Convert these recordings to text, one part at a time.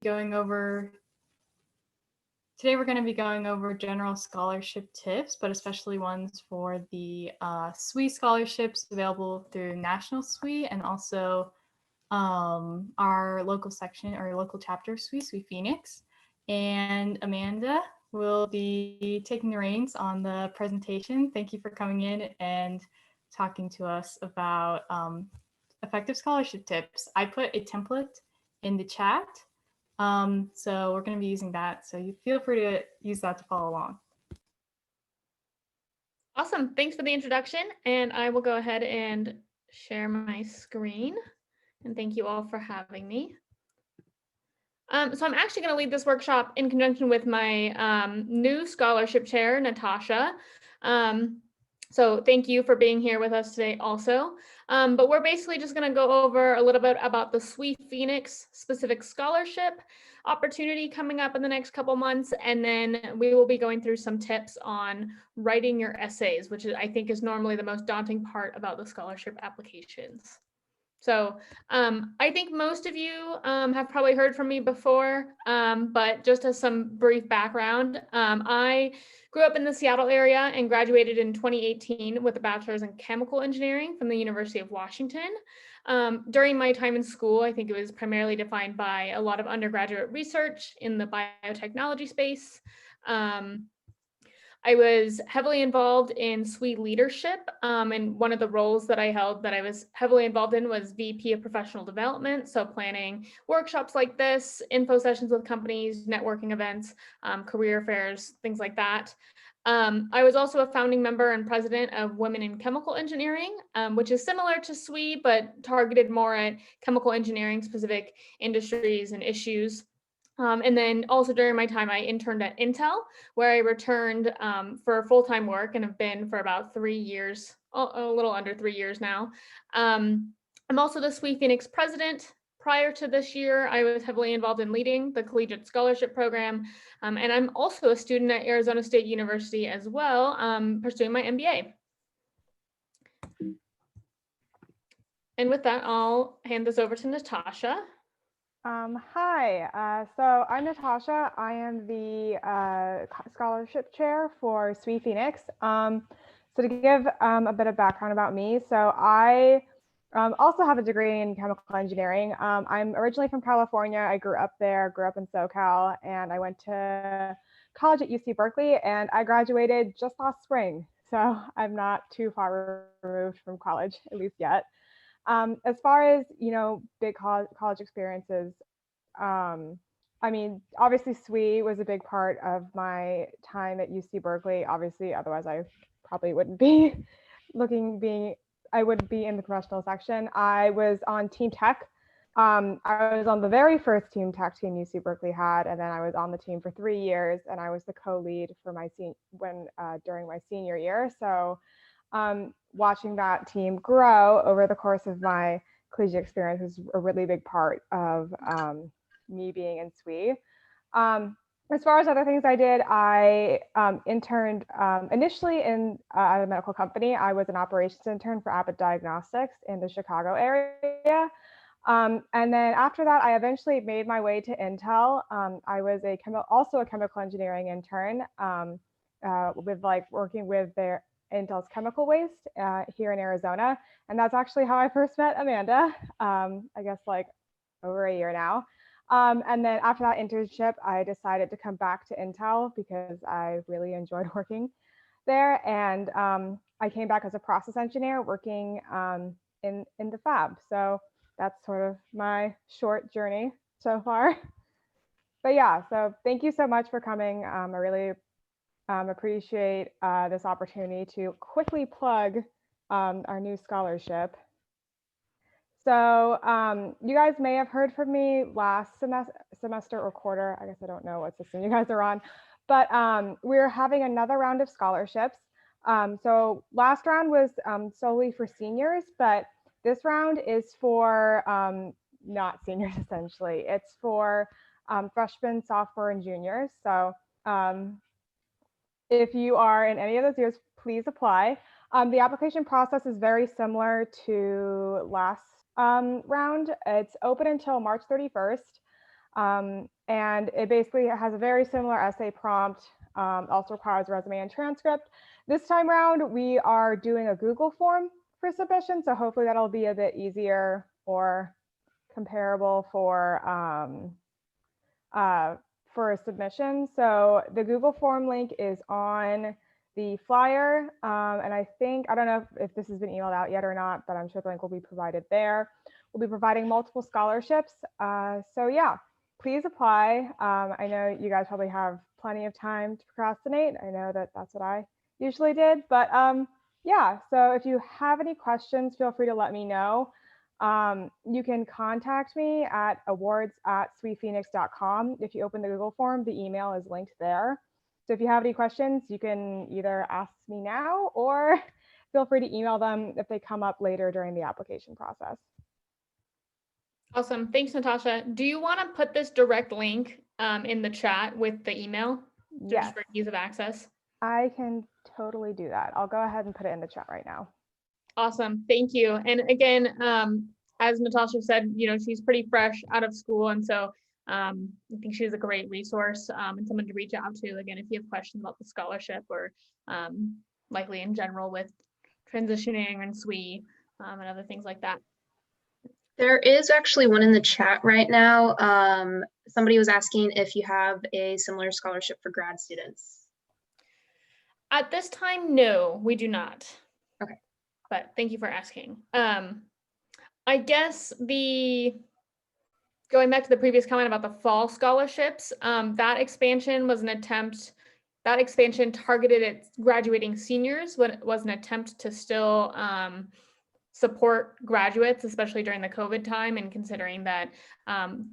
going over general scholarship tips, but especially ones for the SWE scholarships available through National SWE and also our local section or local chapter of SWE Phoenix. And Amanda will be taking the reins on the presentation. Thank you for coming in and talking to us about effective scholarship tips. I put a template in the chat, so we're going to be using that. So you feel free to use that to follow along. Awesome. Thanks for the introduction. And I will go ahead and share my screen. And thank you all for having me. So I'm actually going to lead this workshop in conjunction with my new scholarship chair, Natasha. So thank you for being here with us today also. But we're basically just going to go over a little bit about the SWE Phoenix specific scholarship opportunity coming up in the next couple months. And then we will be going through some tips on writing your essays, which I think is normally the most daunting part about the scholarship applications. So I think most of you have probably heard from me before, but just as some brief background, I grew up in the Seattle area and graduated in 2018 with a bachelor's in chemical engineering from the University of Washington. During my time in school, I think it was primarily defined by a lot of undergraduate research in the biotechnology space. I was heavily involved in SWE leadership, and one of the roles that I held that I was heavily involved in was VP of Professional Development, so planning workshops like this, info sessions with companies, networking events, career fairs, things like that. I was also a founding member and president of Women in Chemical Engineering, which is similar to SWE, but targeted more at chemical engineering specific industries and issues. And then also during my time, I interned at Intel, where I returned for full-time work and have been for about 3 years, a little under 3 years now. I'm also the SWE Phoenix president. Prior to this year, I was heavily involved in leading the collegiate scholarship program. And I'm also a student at Arizona State University as well, pursuing my MBA. And with that, I'll hand this over to Natasha. Hi, so I'm Natasha. I am the scholarship chair for SWE Phoenix. So to give a bit of background about me, so I also have a degree in chemical engineering. I'm originally from California. I grew up there, grew up in SoCal, and I went to college at UC Berkeley, and I graduated just last spring. So I'm not too far removed from college, at least yet. As far as, big college experiences, I mean, obviously SWE was a big part of my time at UC Berkeley, obviously, otherwise I probably wouldn't be I would be in the professional section. I was on Team Tech. I was on the very first Team Tech team UC Berkeley had, and then I was on the team for 3 years, and I was the co-lead for my during my senior year. So watching that team grow over the course of my collegiate experience was a really big part of me being in SWE. As far as other things I did, I interned initially in a medical company. I was an operations intern for Abbott Diagnostics in the Chicago area. And then after that, I eventually made my way to Intel. I was also a chemical engineering intern with working with Intel's chemical waste here in Arizona. And that's actually how I first met Amanda, I guess over a year now. And then after that internship, I decided to come back to Intel because I really enjoyed working there. And I came back as a process engineer working in the fab. So that's sort of my short journey so far. But yeah, so thank you so much for coming. I really appreciate this opportunity to quickly plug our new scholarship. So you guys may have heard from me last semester or quarter. I guess I don't know what system you guys are on, but we're having another round of scholarships. So last round was solely for seniors, but this round is for not seniors, essentially. It's for freshmen, sophomore, and juniors. So if you are in any of those years, please apply. The application process is very similar to last round. It's open until March 31st. And it basically has a very similar essay prompt, also requires resume and transcript. This time around, we are doing a Google form for submission, so hopefully that'll be a bit easier or comparable for a submission. So the Google form link is on the flyer, and I don't know if this has been emailed out yet or not, but I'm sure the link will be provided there. We'll be providing multiple scholarships, so yeah, please apply. I know you guys probably have plenty of time to procrastinate. I know that that's what I usually did, but yeah, so if you have any questions, feel free to let me know. You can contact me at awards@swephoenix.com. If you open the Google form, the email is linked there. So if you have any questions, you can either ask me now or feel free to email them if they come up later during the application process. Awesome. Thanks, Natasha. Do you want to put this direct link in the chat with the email? Yes, just for ease of access? I can totally do that. I'll go ahead and put it in the chat right now. Awesome. Thank you. And again, as Natasha said, she's pretty fresh out of school. And so I think she's a great resource and someone to reach out to, again, if you have questions about the scholarship or likely in general with transitioning and SWE and other things like that. There is actually one in the chat right now. Somebody was asking if you have a similar scholarship for grad students. At this time, no, we do not. Okay. But thank you for asking. I guess going back to the previous comment about the fall scholarships, that expansion targeted at graduating seniors when it was an attempt to still support graduates, especially during the COVID time, and considering that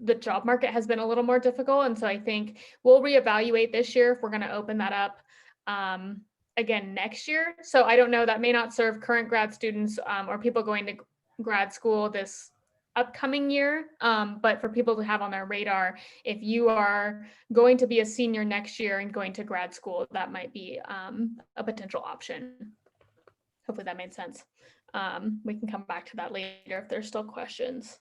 the job market has been a little more difficult. And so I think we'll reevaluate this year if we're going to open that up again next year. So I don't know, that may not serve current grad students or people going to grad school this upcoming year, but for people to have on their radar, if you are going to be a senior next year and going to grad school, that might be a potential option. Hopefully that made sense. We can come back to that later if there's still questions.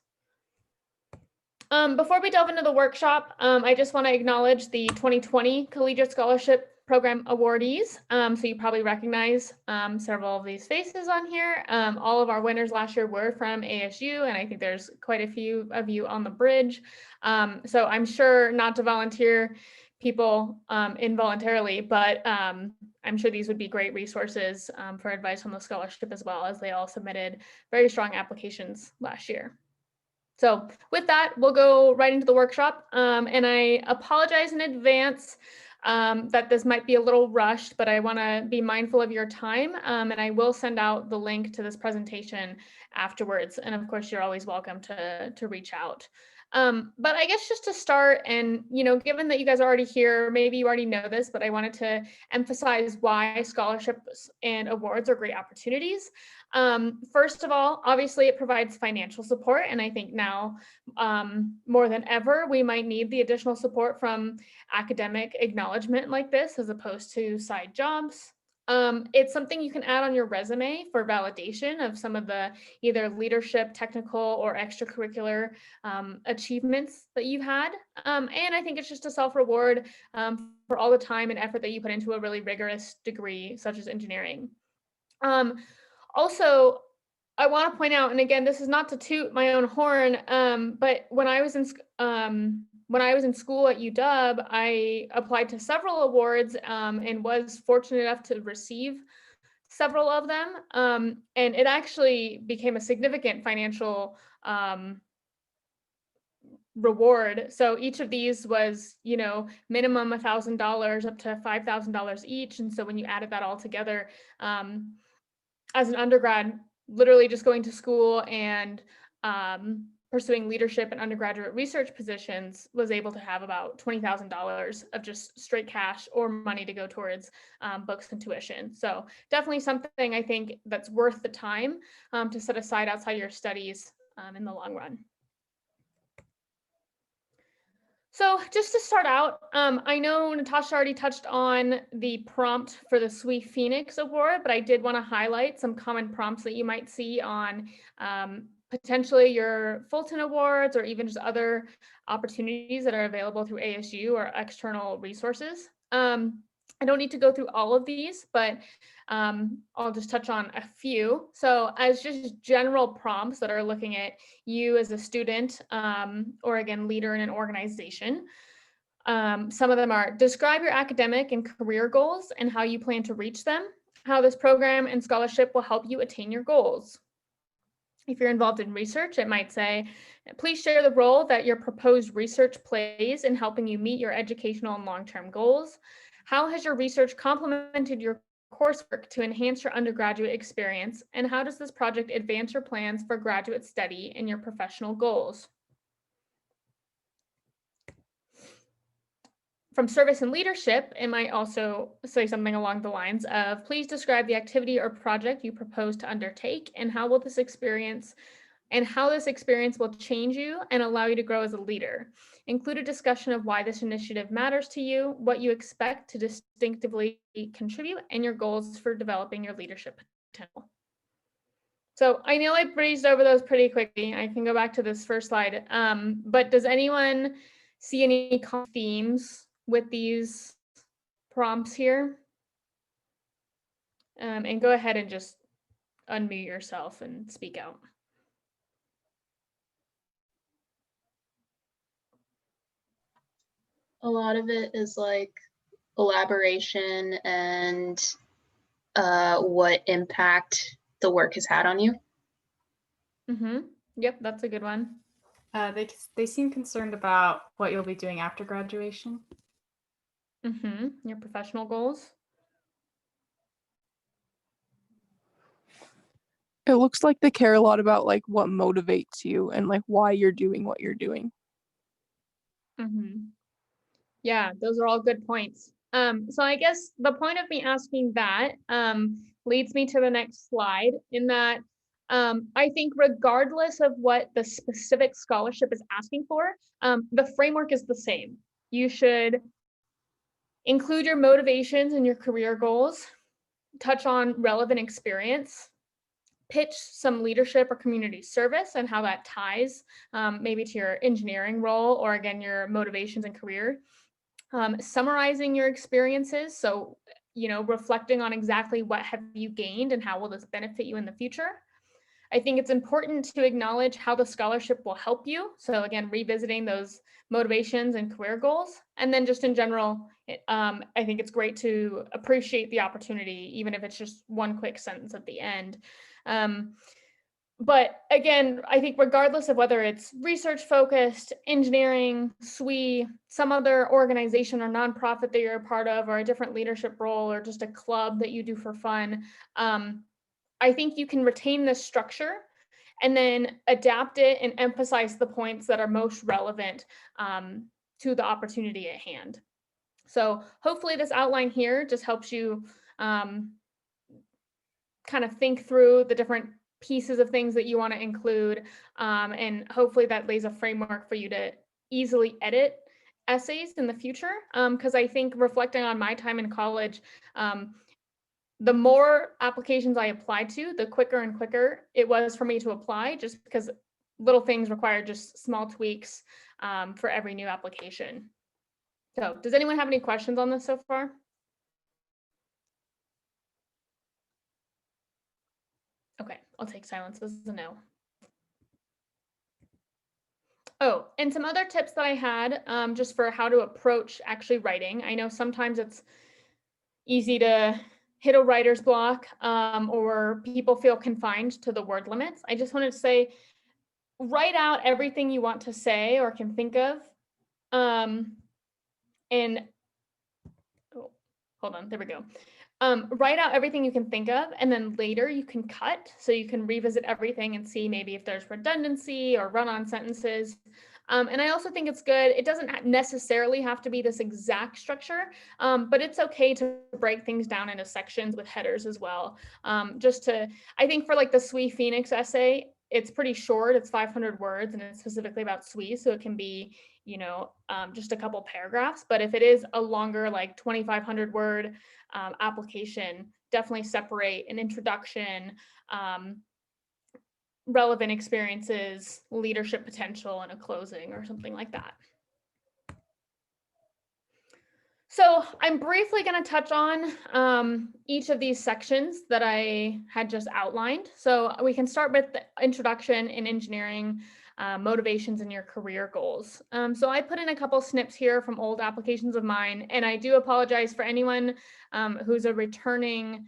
Before we delve into the workshop, I just want to acknowledge the 2020 Collegiate Scholarship Program awardees. So you probably recognize several of these faces on here. All of our winners last year were from ASU, and I think there's quite a few of you on the bridge. So I'm sure not to volunteer people involuntarily, but I'm sure these would be great resources for advice on the scholarship, as well as they all submitted very strong applications last year. So with that, we'll go right into the workshop. And I apologize in advance that this might be a little rushed, but I want to be mindful of your time. And I will send out the link to this presentation afterwards. And of course, you're always welcome to reach out. But I guess just to start, and given that you guys are already here, maybe you already know this, but I wanted to emphasize why scholarships and awards are great opportunities. First of all, obviously it provides financial support, and I think now more than ever, we might need the additional support from academic acknowledgement like this, as opposed to side jobs. It's something you can add on your resume for validation of some of the either leadership, technical, or extracurricular achievements that you've had. And I think it's just a self-reward for all the time and effort that you put into a really rigorous degree, such as engineering. Also, I want to point out, and again, this is not to toot my own horn, but when I was in school at UW, I applied to several awards and was fortunate enough to receive several of them. And it actually became a significant financial reward. So each of these was, minimum $1,000 up to $5,000 each. And so when you added that all together, as an undergrad, literally just going to school and pursuing leadership and undergraduate research positions, was able to have about $20,000 of just straight cash or money to go towards books and tuition. So definitely something I think that's worth the time to set aside outside your studies in the long run. So just to start out, I know Natasha already touched on the prompt for the SWE Phoenix Award, but I did want to highlight some common prompts that you might see on potentially your Fulton Awards or even just other opportunities that are available through ASU or external resources. I don't need to go through all of these, but I'll just touch on a few. So as just general prompts that are looking at you as a student or again, leader in an organization. Some of them are describe your academic and career goals and how you plan to reach them, how this program and scholarship will help you attain your goals. If you're involved in research, it might say, please share the role that your proposed research plays in helping you meet your educational and long-term goals. How has your research complemented your coursework to enhance your undergraduate experience? And how does this project advance your plans for graduate study and your professional goals? From service and leadership, it might also say something along the lines of, please describe the activity or project you propose to undertake and how this experience will change you and allow you to grow as a leader. Include a discussion of why this initiative matters to you, what you expect to distinctively contribute, and your goals for developing your leadership potential. So I know I breezed over those pretty quickly. I can go back to this first slide, but does anyone see any themes with these prompts here? And go ahead and just unmute yourself and speak out. A lot of it is like elaboration and what impact the work has had on you. Yep, that's a good one. They seem concerned about what you'll be doing after graduation. Your professional goals. It looks like they care a lot about like what motivates you and like why you're doing what you're doing. Yeah, those are all good points. So I guess the point of me asking that leads me to the next slide, in that I think regardless of what the specific scholarship is asking for, the framework is the same. You should include your motivations and your career goals, touch on relevant experience, pitch some leadership or community service and how that ties maybe to your engineering role or again, your motivations and career. Summarizing your experiences. So, reflecting on exactly what have you gained and how will this benefit you in the future. I think it's important to acknowledge how the scholarship will help you. So again, revisiting those motivations and career goals. And then just in general, I think it's great to appreciate the opportunity, even if it's just one quick sentence at the end. But again, I think regardless of whether it's research focused, engineering, SWE, some other organization or nonprofit that you're a part of, or a different leadership role, or just a club that you do for fun, I think you can retain this structure and then adapt it and emphasize the points that are most relevant to the opportunity at hand. So hopefully this outline here just helps you kind of think through the different pieces of things that you want to include. And hopefully that lays a framework for you to easily edit essays in the future. Because I think reflecting on my time in college, the more applications I applied to, the quicker and quicker it was for me to apply, just because little things require just small tweaks for every new application. So does anyone have any questions on this so far? Okay, I'll take silence as a no. Oh, and some other tips that I had just for how to approach actually writing. I know sometimes it's easy to hit a writer's block or people feel confined to the word limits. I just wanted to say, write out everything you want to say or can think of. And oh, hold on, there we go. Write out everything you can think of, and then later you can cut, so you can revisit everything and see maybe if there's redundancy or run-on sentences. And I also think it's good, it doesn't necessarily have to be this exact structure, but it's okay to break things down into sections with headers as well. I think for like the SWE Phoenix essay, it's pretty short, it's 500 words, and it's specifically about SWE, so it can be, just a couple paragraphs. But if it is a longer, like 2,500 word application, definitely separate an introduction, relevant experiences, leadership potential, and a closing or something like that. So I'm briefly going to touch on each of these sections that I had just outlined. So we can start with the introduction in engineering, motivations, and your career goals. So I put in a couple snips here from old applications of mine, and I do apologize for anyone who's a returning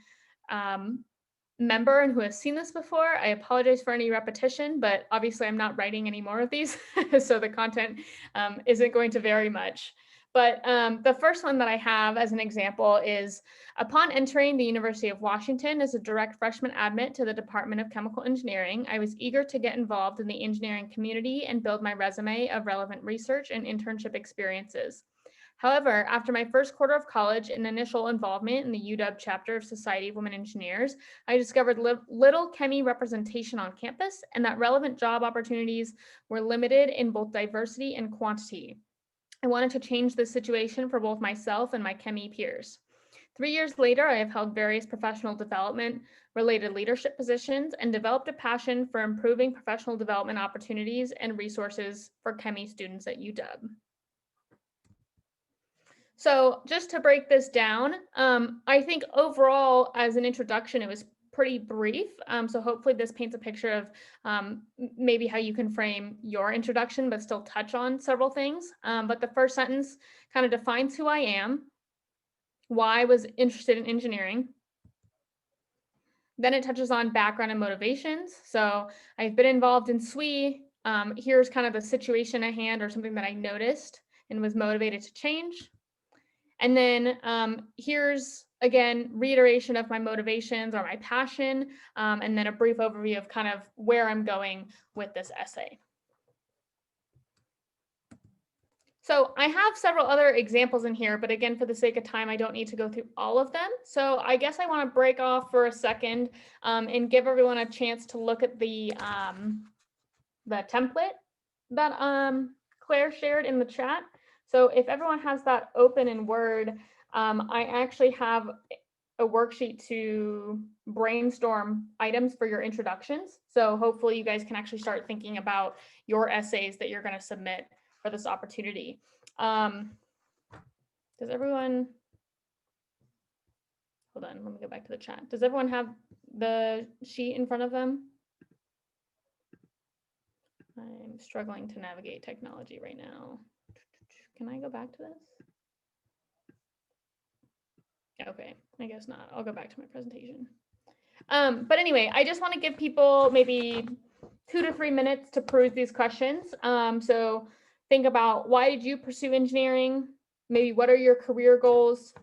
member and who has seen this before. I apologize for any repetition, but obviously I'm not writing any more of these, so the content isn't going to vary much. But the first one that I have as an example is, upon entering the University of Washington as a direct freshman admit to the Department of Chemical Engineering, I was eager to get involved in the engineering community and build my resume of relevant research and internship experiences. However, after my first quarter of college and initial involvement in the UW chapter of Society of Women Engineers, I discovered little chemi representation on campus and that relevant job opportunities were limited in both diversity and quantity. I wanted to change this situation for both myself and my chemi peers. 3 years later, I have held various professional development related leadership positions and developed a passion for improving professional development opportunities and resources for chemi students at UW. So just to break this down, I think overall as an introduction, it was pretty brief. So hopefully this paints a picture of maybe how you can frame your introduction, but still touch on several things. But the first sentence kind of defines who I am, why I was interested in engineering. Then it touches on background and motivations. So I've been involved in SWE. Here's kind of the situation at hand or something that I noticed and was motivated to change. And then here's, again, reiteration of my motivations or my passion, and then a brief overview of kind of where I'm going with this essay. So I have several other examples in here, but again, for the sake of time, I don't need to go through all of them. So I guess I want to break off for a second and give everyone a chance to look at the template that Claire shared in the chat. So if everyone has that open in Word, I actually have a worksheet to brainstorm items for your introductions. So hopefully you guys can actually start thinking about your essays that you're going to submit for this opportunity. Does everyone, hold on, let me go back to the chat. Does everyone have the sheet in front of them? I'm struggling to navigate technology right now. Can I go back to this? Okay, I guess not. I'll go back to my presentation. But anyway, I just want to give people maybe 2 to 3 minutes to peruse these questions. So think about, why did you pursue engineering? Maybe what are your career goals?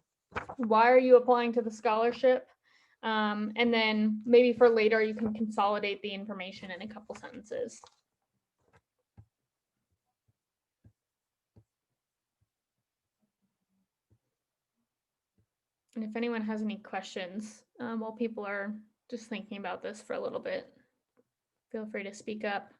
Why are you applying to the scholarship? And then maybe for later, you can consolidate the information in a couple sentences. And if anyone has any questions while people are just thinking about this for a little bit, feel free to speak up.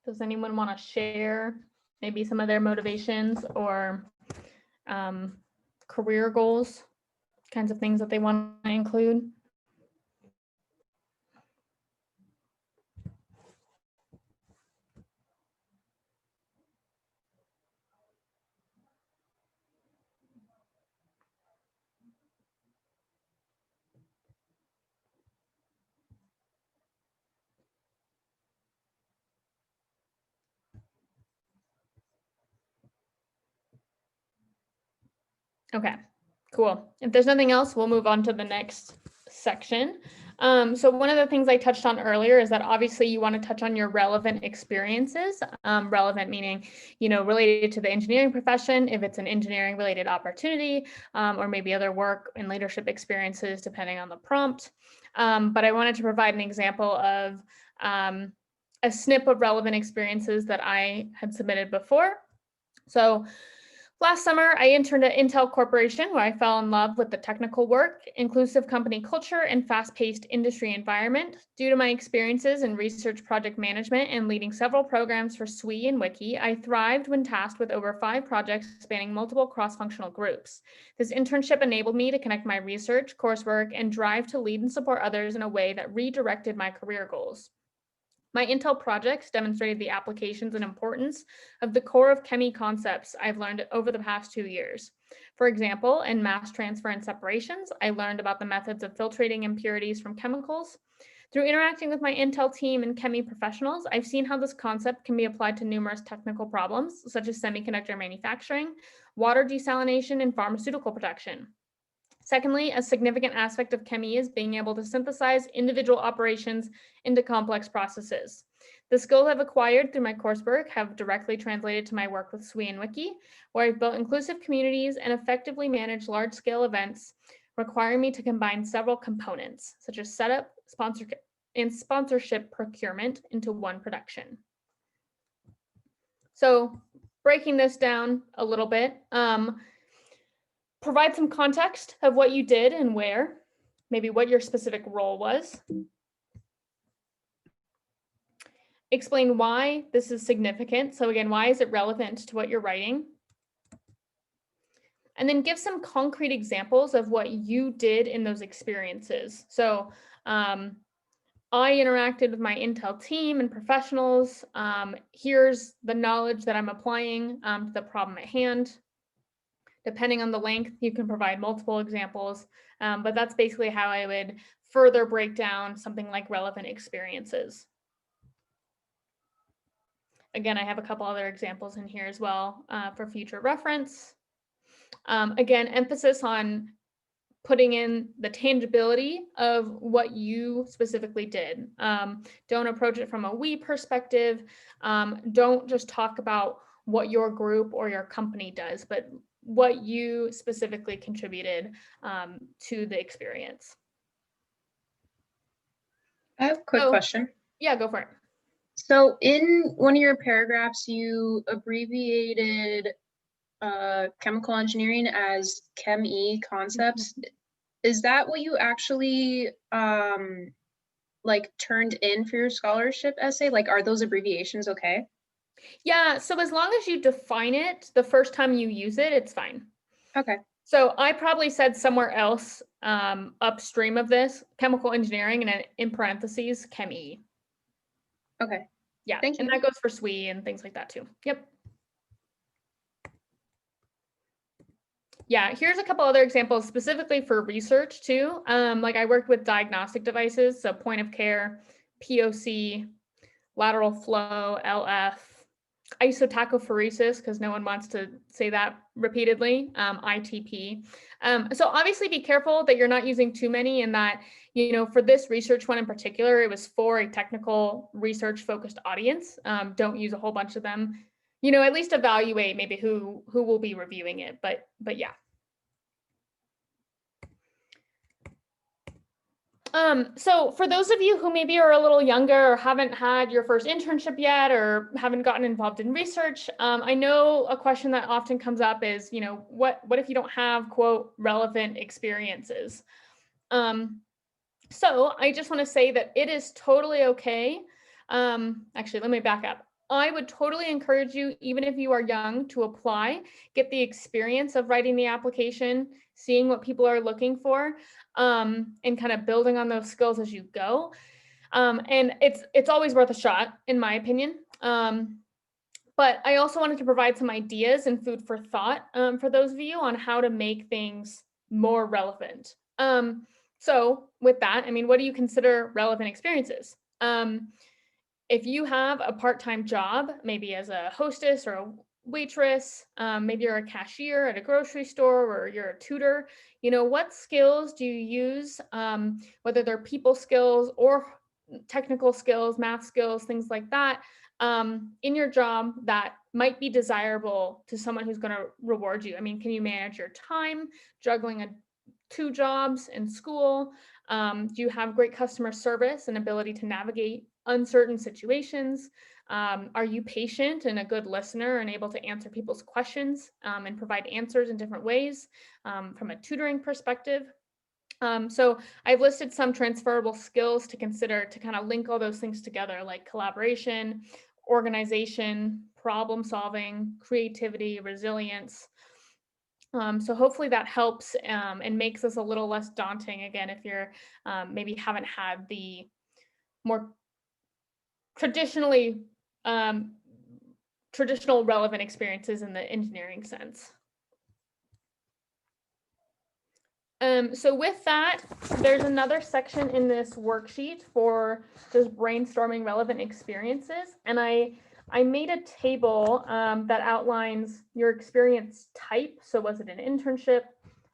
Does anyone want to share maybe some of their motivations or career goals, kinds of things that they want to include? Okay, cool. If there's nothing else, we'll move on to the next section. So one of the things I touched on earlier is that obviously you want to touch on your relevant experiences, relevant meaning, related to the engineering profession, if it's an engineering related opportunity, or maybe other work and leadership experiences, depending on the prompt. But I wanted to provide an example of a snip of relevant experiences that I had submitted before. So last summer, I interned at Intel Corporation, where I fell in love with the technical work, inclusive company culture, and fast-paced industry environment. Due to my experiences in research project management and leading several programs for SWE and Wiki, I thrived when tasked with over 5 projects spanning multiple cross-functional groups. This internship enabled me to connect my research, coursework, and drive to lead and support others in a way that redirected my career goals. My Intel projects demonstrated the applications and importance of the core of chemi concepts I've learned over the past 2 years. For example, in mass transfer and separations, I learned about the methods of filtrating impurities from chemicals. Through interacting with my Intel team and chemi professionals, I've seen how this concept can be applied to numerous technical problems, such as semiconductor manufacturing, water desalination, and pharmaceutical production. Secondly, a significant aspect of chemi is being able to synthesize individual operations into complex processes. The skills I've acquired through my coursework have directly translated to my work with SWE and Wiki, where I've built inclusive communities and effectively managed large-scale events, requiring me to combine several components, such as setup, sponsorship procurement into one production. So breaking this down a little bit, provide some context of what you did and where, maybe what your specific role was. Explain why this is significant. So again, why is it relevant to what you're writing? And then give some concrete examples of what you did in those experiences. So I interacted with my Intel team and professionals. Here's the knowledge that I'm applying to the problem at hand. Depending on the length, you can provide multiple examples, but that's basically how I would further break down something like relevant experiences. Again, I have a couple other examples in here as well for future reference. Again, emphasis on putting in the tangibility of what you specifically did. Don't approach it from a we perspective. Don't just talk about what your group or your company does, but what you specifically contributed to the experience. I have a quick question. Yeah, go for it. So in one of your paragraphs, you abbreviated chemical engineering as Chem-E concepts. Is that what you actually like turned in for your scholarship essay? Like, are those abbreviations okay? Yeah, so as long as you define it the first time you use it, it's fine. Okay. So I probably said somewhere else upstream of this, chemical engineering, and then in parentheses, Chem-E. Okay. Yeah, Thank you. and that goes for SWE and things like that too. Yep. Yeah, here's a couple other examples specifically for research too. Like I worked with diagnostic devices, so point of care, POC, lateral flow, LF, isotachophoresis, because no one wants to say that repeatedly, ITP. So obviously be careful that you're not using too many, and that, for this research one in particular, it was for a technical research focused audience. Don't use a whole bunch of them. At least evaluate maybe who will be reviewing it, but yeah. So for those of you who maybe are a little younger or haven't had your first internship yet or haven't gotten involved in research, I know a question that often comes up is, what if you don't have, quote, relevant experiences? So I just want to say that it is totally okay. Actually, let me back up. I would totally encourage you, even if you are young, to apply, get the experience of writing the application, seeing what people are looking for, and kind of building on those skills as you go. And it's always worth a shot, in my opinion. But I also wanted to provide some ideas and food for thought for those of you on how to make things more relevant. So with that, what do you consider relevant experiences? If you have a part-time job, maybe as a hostess or a waitress, maybe you're a cashier at a grocery store, or you're a tutor. What skills do you use, whether they're people skills or technical skills, math skills, things like that, in your job that might be desirable to someone who's going to reward you? I mean, can you manage your time, juggling 2 jobs in school? Do you have great customer service and ability to navigate uncertain situations? Are you patient and a good listener and able to answer people's questions, and provide answers in different ways, from a tutoring perspective? So I've listed some transferable skills to consider to kind of link all those things together, like collaboration, organization, problem solving, creativity, resilience. So hopefully that helps, and makes this a little less daunting. Again, if you're maybe haven't had the more traditional relevant experiences in the engineering sense. So with that, there's another section in this worksheet for just brainstorming relevant experiences. And I made a table that outlines your experience type. So was it an internship?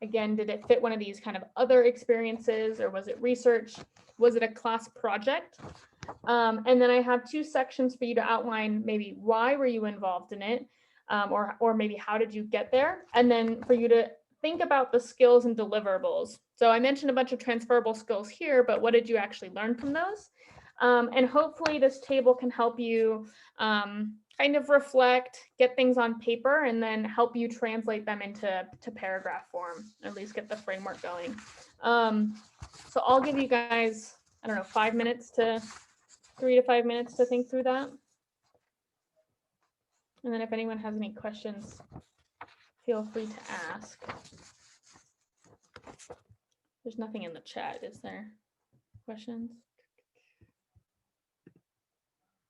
Again, did it fit one of these kind of other experiences, or was it research? Was it a class project? And then I have 2 sections for you to outline maybe why were you involved in it, or maybe how did you get there? And then for you to think about the skills and deliverables. So I mentioned a bunch of transferable skills here, but what did you actually learn from those? And hopefully this table can help you kind of reflect, get things on paper, and then help you translate them into paragraph form, at least get the framework going. So I'll give you guys, I don't know, 3 to 5 minutes to think through that. And then if anyone has any questions, feel free to ask. There's nothing in the chat, is there? Questions?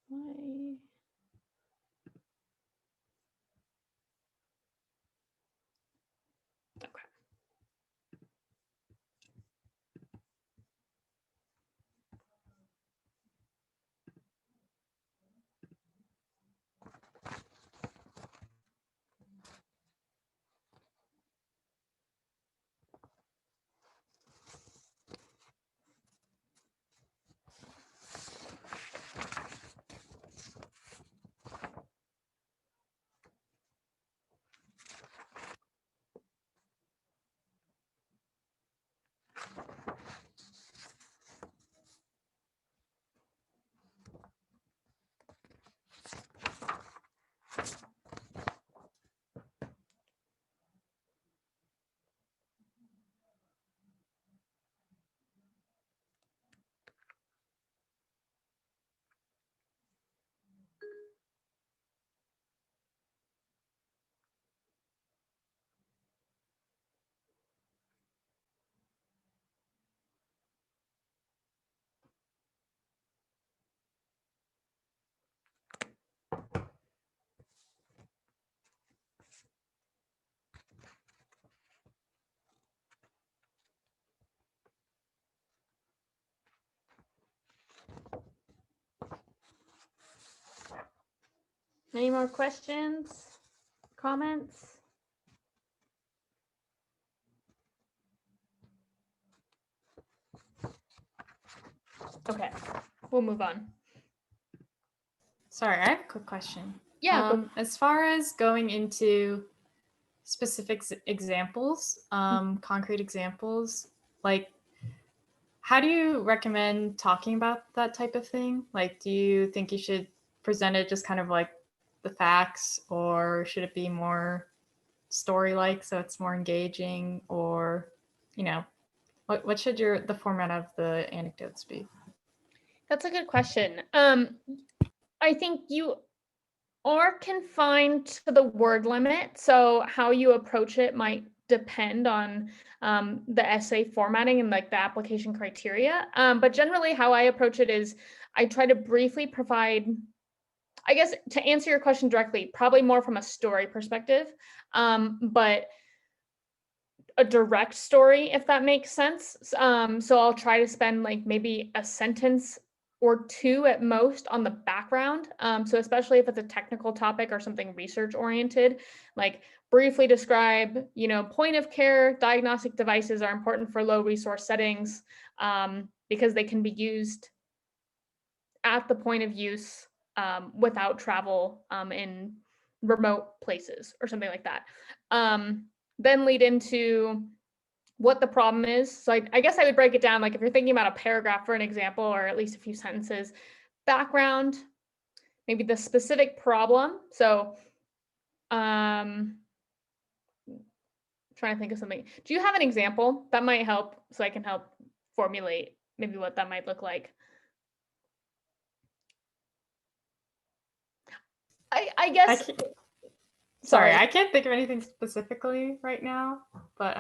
Why? Okay. Any more questions, comments? Okay, we'll move on. Sorry, I have a quick question. Yeah. As far as going into specific examples, concrete examples, like, how do you recommend talking about that type of thing? Like, do you think you should present it just kind of like the facts, or should it be more story-like so it's more engaging, or, what should the format of the anecdotes be? That's a good question. I think you are confined to the word limit, so how you approach it might depend on the essay formatting and like the application criteria. But generally how I approach it is I try to briefly provide, I guess, to answer your question directly, probably more from a story perspective, but a direct story, if that makes sense. So I'll try to spend like maybe a sentence or 2 at most on the background. So especially if it's a technical topic or something research oriented, like briefly describe, point of care diagnostic devices are important for low resource settings because they can be used at the point of use without travel in remote places or something like that. Then lead into what the problem is. So I guess I would break it down, like if you're thinking about a paragraph for an example, or at least a few sentences, background, maybe the specific problem. So trying to think of something. Do you have an example that might help so I can help formulate maybe what that might look like? I guess. Sorry, I can't think of anything specifically right now, but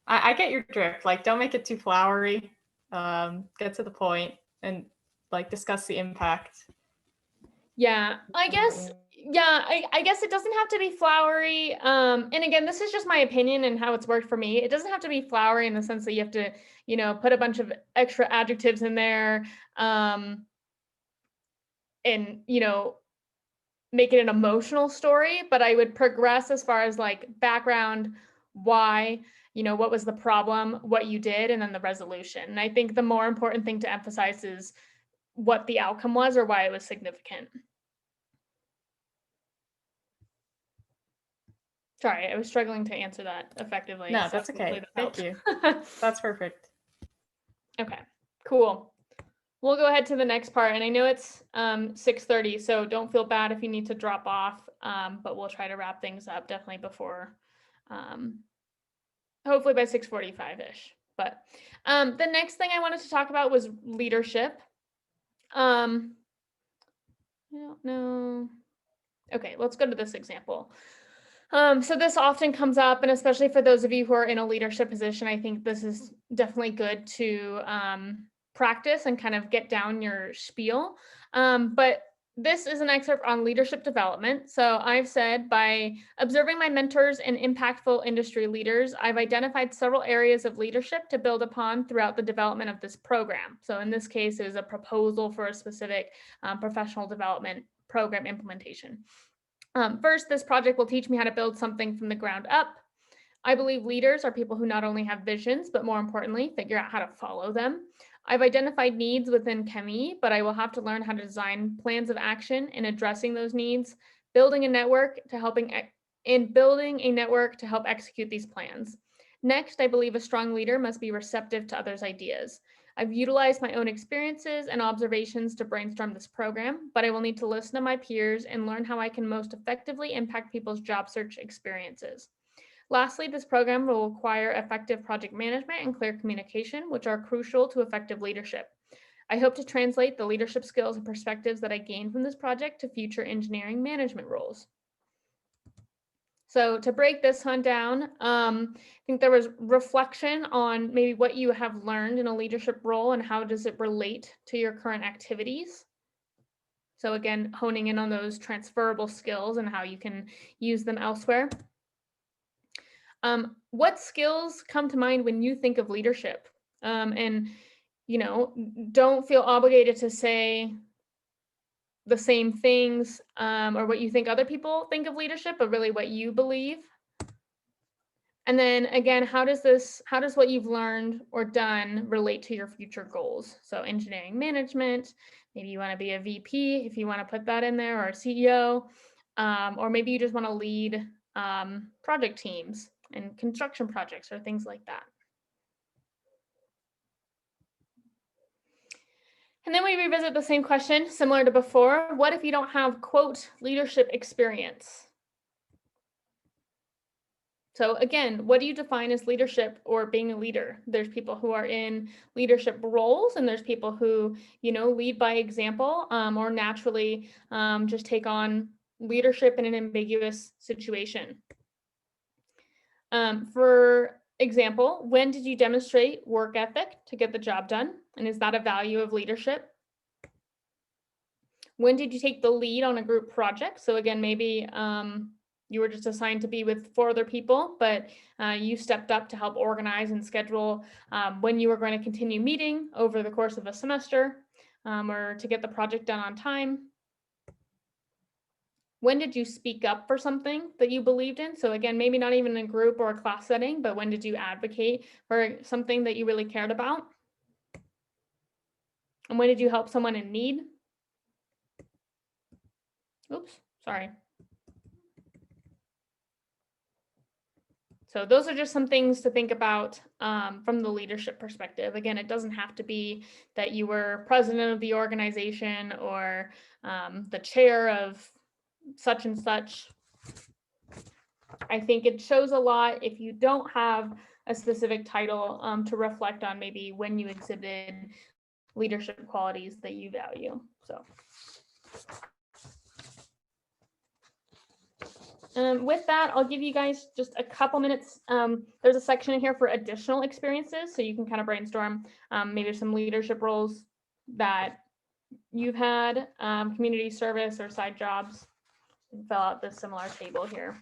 I get your drift. Like, don't make it too flowery. Get to the point and like discuss the impact. Yeah, I guess. Yeah, I guess it doesn't have to be flowery. And again, this is just my opinion and how it's worked for me. It doesn't have to be flowery in the sense that you have to, put a bunch of extra adjectives in there, and make it an emotional story. But I would progress as far as like background, why, what was the problem, what you did, and then the resolution. And I think the more important thing to emphasize is what the outcome was or why it was significant. Sorry, I was struggling to answer that effectively. No, that's okay. Thank you. That's perfect. Okay, cool. We'll go ahead to the next part, and I know it's 6:30, so don't feel bad if you need to drop off, but we'll try to wrap things up definitely before, hopefully by 6:45-ish. But the next thing I wanted to talk about was leadership. I don't know. Okay, let's go to this example. So this often comes up, and especially for those of you who are in a leadership position, I think this is definitely good to practice and kind of get down your spiel. But this is an excerpt on leadership development. So I've said, by observing my mentors and impactful industry leaders, I've identified several areas of leadership to build upon throughout the development of this program. So in this case, it was a proposal for a specific professional development program implementation. First, this project will teach me how to build something from the ground up. I believe leaders are people who not only have visions, but more importantly, figure out how to follow them. I've identified needs within ChemE, but I will have to learn how to design plans of action in addressing those needs, building a network to help execute these plans. Next, I believe a strong leader must be receptive to others' ideas. I've utilized my own experiences and observations to brainstorm this program, but I will need to listen to my peers and learn how I can most effectively impact people's job search experiences. Lastly, this program will require effective project management and clear communication, which are crucial to effective leadership. I hope to translate the leadership skills and perspectives that I gained from this project to future engineering management roles. So to break this one down, I think there was reflection on maybe what you have learned in a leadership role and how does it relate to your current activities. So again, honing in on those transferable skills and how you can use them elsewhere. What skills come to mind when you think of leadership? And, don't feel obligated to say the same things or what you think other people think of leadership, but really what you believe. And then again, how does what you've learned or done relate to your future goals? So engineering management, maybe you want to be a VP if you want to put that in there, or a CEO, or maybe you just want to lead project teams and construction projects or things like that. And then we revisit the same question, similar to before. What if you don't have, quote, leadership experience? So again, what do you define as leadership or being a leader? There's people who are in leadership roles, and there's people who, lead by example or naturally just take on leadership in an ambiguous situation. For example, when did you demonstrate work ethic to get the job done? And is that a value of leadership? When did you take the lead on a group project? So again, maybe you were just assigned to be with 4 other people, but you stepped up to help organize and schedule when you were going to continue meeting over the course of a semester, or to get the project done on time. When did you speak up for something that you believed in? So again, maybe not even in a group or a class setting, but when did you advocate for something that you really cared about? And when did you help someone in need? Oops, sorry. So those are just some things to think about from the leadership perspective. Again, it doesn't have to be that you were president of the organization or the chair of such and such. I think it shows a lot if you don't have a specific title to reflect on maybe when you exhibited leadership qualities that you value. So. With that, I'll give you guys just a couple minutes. There's a section in here for additional experiences, so you can kind of brainstorm maybe some leadership roles that you've had, community service or side jobs, and fill out this similar table here.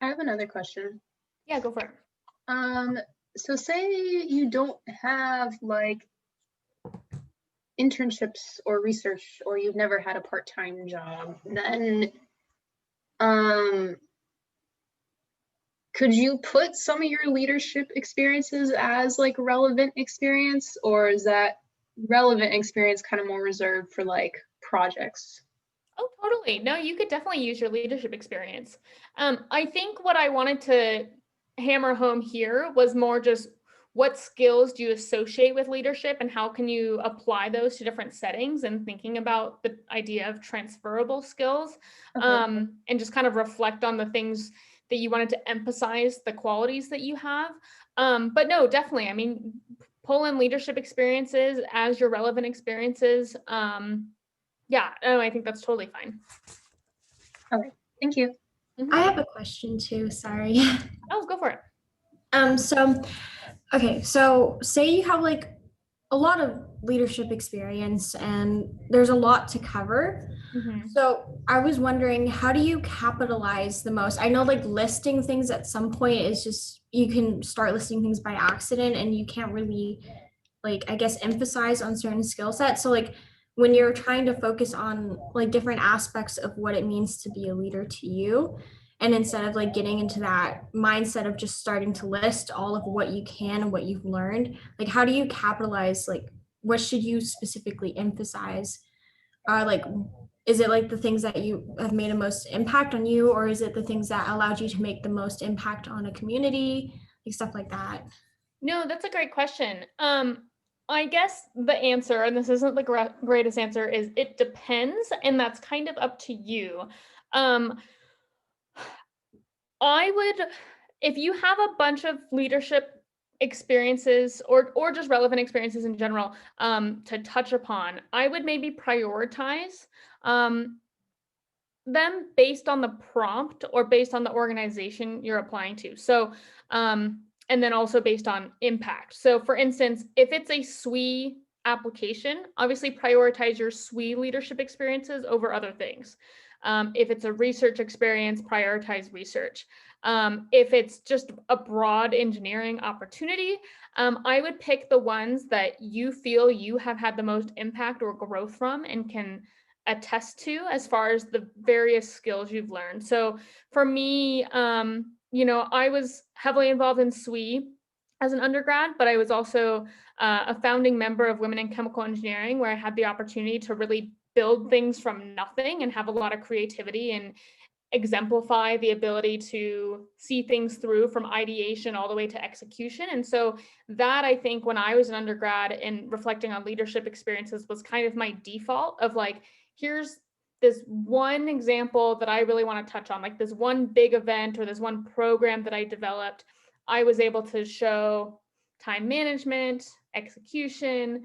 I have another question. Yeah, go for it. So say you don't have like internships or research, or you've never had a part-time job, then could you put some of your leadership experiences as like relevant experience, or is that relevant experience kind of more reserved for like projects? Oh, totally. No, you could definitely use your leadership experience. I think what I wanted to hammer home here was more just what skills do you associate with leadership and how can you apply those to different settings, and thinking about the idea of transferable skills, and just kind of reflect on the things that you wanted to emphasize, the qualities that you have. But no, definitely. I mean, pull in leadership experiences as your relevant experiences. Yeah, no, I think that's totally fine. Okay, thank you. I have a question too, sorry. Oh, go for it. So say you have like a lot of leadership experience and there's a lot to cover. So I was wondering, how do you capitalize the most? I know like listing things at some point is just, you can start listing things by accident and you can't really like, I guess, emphasize on certain skill sets. So like when you're trying to focus on like different aspects of what it means to be a leader to you, and instead of like getting into that mindset of just starting to list all of what you can and what you've learned, like how do you capitalize, like what should you specifically emphasize? Like, is it like the things that you have made the most impact on you, or is it the things that allowed you to make the most impact on a community, like stuff like that? No, that's a great question. I guess the answer, and this isn't the greatest answer, is it depends, and that's kind of up to you. I would, if you have a bunch of leadership experiences or just relevant experiences in general to touch upon, I would maybe prioritize them based on the prompt or based on the organization you're applying to. So, and then also based on impact. So for instance, if it's a SWE application, obviously prioritize your SWE leadership experiences over other things. If it's a research experience, prioritize research. If it's just a broad engineering opportunity, I would pick the ones that you feel you have had the most impact or growth from and can attest to as far as the various skills you've learned. So for me, I was heavily involved in SWE as an undergrad, but I was also a founding member of Women in Chemical Engineering, where I had the opportunity to really build things from nothing and have a lot of creativity and exemplify the ability to see things through from ideation all the way to execution. And so that, I think, when I was an undergrad and reflecting on leadership experiences, was kind of my default of like, here's this one example that I really want to touch on, like this one big event or this one program that I developed, I was able to show time management, execution,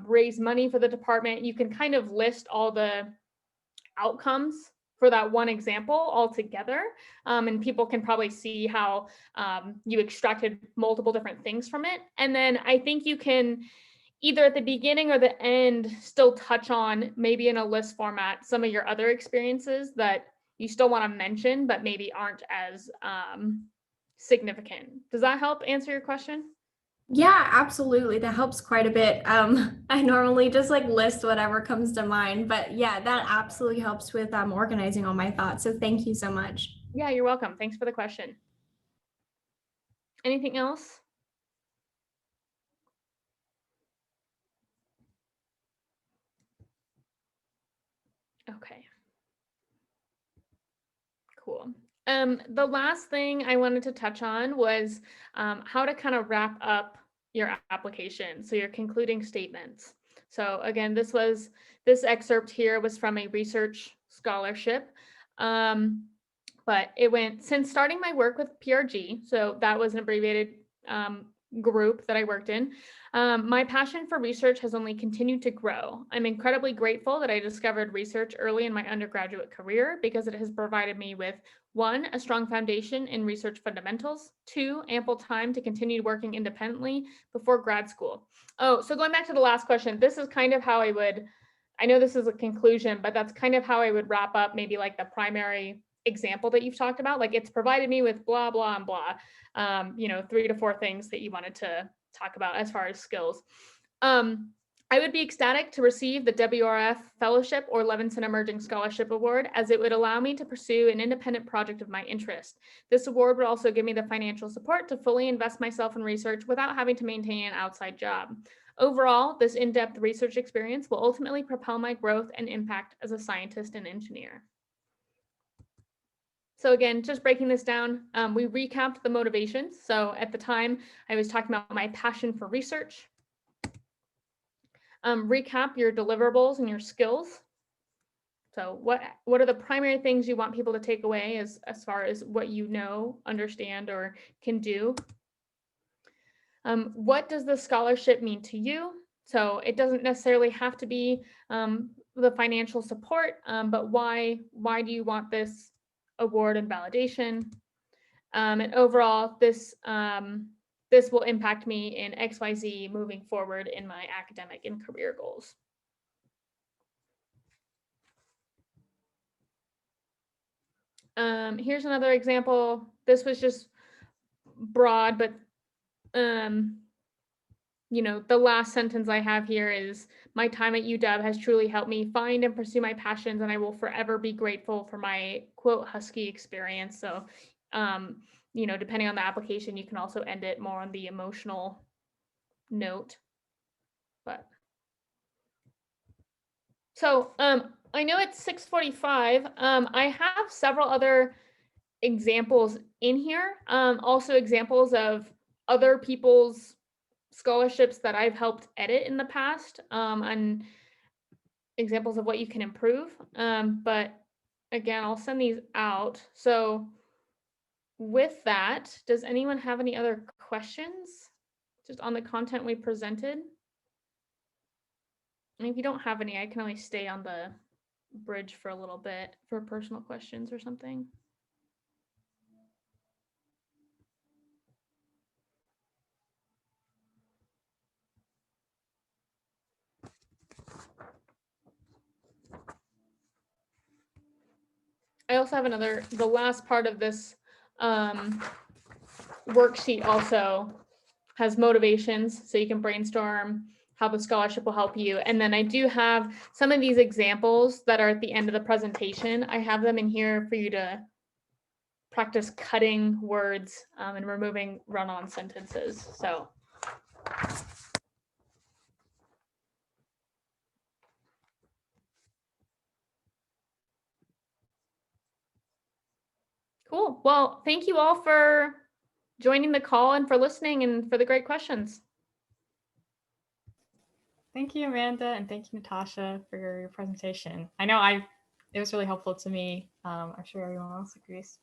raise money for the department. You can kind of list all the outcomes for that one example all together. And people can probably see how you extracted multiple different things from it. And then I think you can either at the beginning or the end still touch on, maybe in a list format, some of your other experiences that you still want to mention, but maybe aren't as significant. Does that help answer your question? Yeah, absolutely. That helps quite a bit. I normally just like list whatever comes to mind, but yeah, that absolutely helps with organizing all my thoughts. So thank you so much. Yeah, you're welcome. Thanks for the question. Anything else? Okay. Cool. The last thing I wanted to touch on was how to kind of wrap up your application. So your concluding statements. So again, this excerpt here was from a research scholarship. But it went, since starting my work with PRG, so that was an abbreviated group that I worked in, my passion for research has only continued to grow. I'm incredibly grateful that I discovered research early in my undergraduate career because it has provided me with 1, a strong foundation in research fundamentals, 2, ample time to continue working independently before grad school. Oh, so going back to the last question, this is kind of how I know this is a conclusion, but that's kind of how I would wrap up maybe like the primary example that you've talked about. Like, it's provided me with blah, blah, and blah, 3 to 4 things that you wanted to talk about as far as skills. I would be ecstatic to receive the WRF Fellowship or Levenson Emerging Scholarship Award, as it would allow me to pursue an independent project of my interest. This award would also give me the financial support to fully invest myself in research without having to maintain an outside job. Overall, this in-depth research experience will ultimately propel my growth and impact as a scientist and engineer. So again, just breaking this down, we recapped the motivations. So at the time, I was talking about my passion for research. Recap your deliverables and your skills. So what are the primary things you want people to take away as far as what you know, understand, or can do? What does the scholarship mean to you? So it doesn't necessarily have to be the financial support, but why do you want this award and validation? And overall, this will impact me in XYZ moving forward in my academic and career goals. Here's another example. This was just broad, but the last sentence I have here is, my time at UW has truly helped me find and pursue my passions, and I will forever be grateful for my, quote, Husky experience. So, depending on the application, you can also end it more on the emotional note. But so I know it's 6:45. I have several other examples in here. Also examples of other people's scholarships that I've helped edit in the past, and examples of what you can improve. But again, I'll send these out. So with that, does anyone have any other questions just on the content we presented? And if you don't have any, I can always stay on the bridge for a little bit for personal questions or something. I also have the last part of this worksheet also has motivations, so you can brainstorm how the scholarship will help you. And then I do have some of these examples that are at the end of the presentation. I have them in here for you to practice cutting words and removing run-on sentences. So. Cool. Well, thank you all for joining the call and for listening and for the great questions. Thank you, Amanda, and thank you, Natasha, for your presentation. I know I it was really helpful to me. I'm sure everyone else agrees.